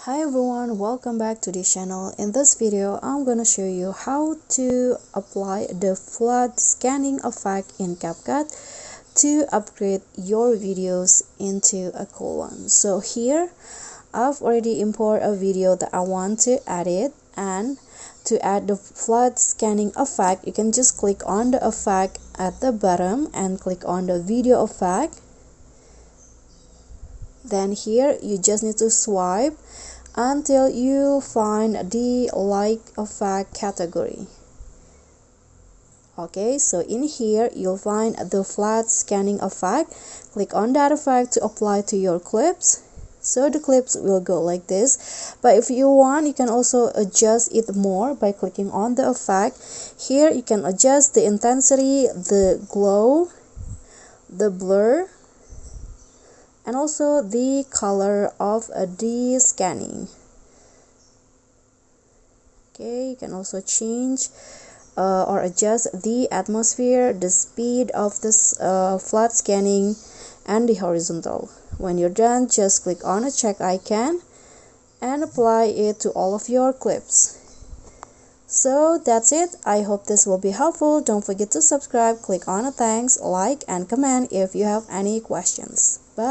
Hi everyone, welcome back to the channel. In this video I'm gonna show you how to apply the flood scanning effect in Capcut to upgrade your videos into a cool one. So here I've already imported a video that I want to edit, and to add the flood scanning effect you can just click on the effect at the bottom and click on the video effect. Then here you just need to swipe until you find the like effect category. Okay, so in here you'll find the flood scanning effect. Click on that effect to apply to your clips. So the clips will go like this, but if you want you can also adjust it more by clicking on the effect. Here you can adjust the intensity, the glow, the blur, and also the color of the scanning. Okay, you can also change or adjust the atmosphere, the speed of this flood scanning, and the horizontal. When you're done, just click on a check icon and apply it to all of your clips. So that's it. I hope this will be helpful. Don't forget to subscribe, click on a thanks, like, and comment if you have any questions. Bye.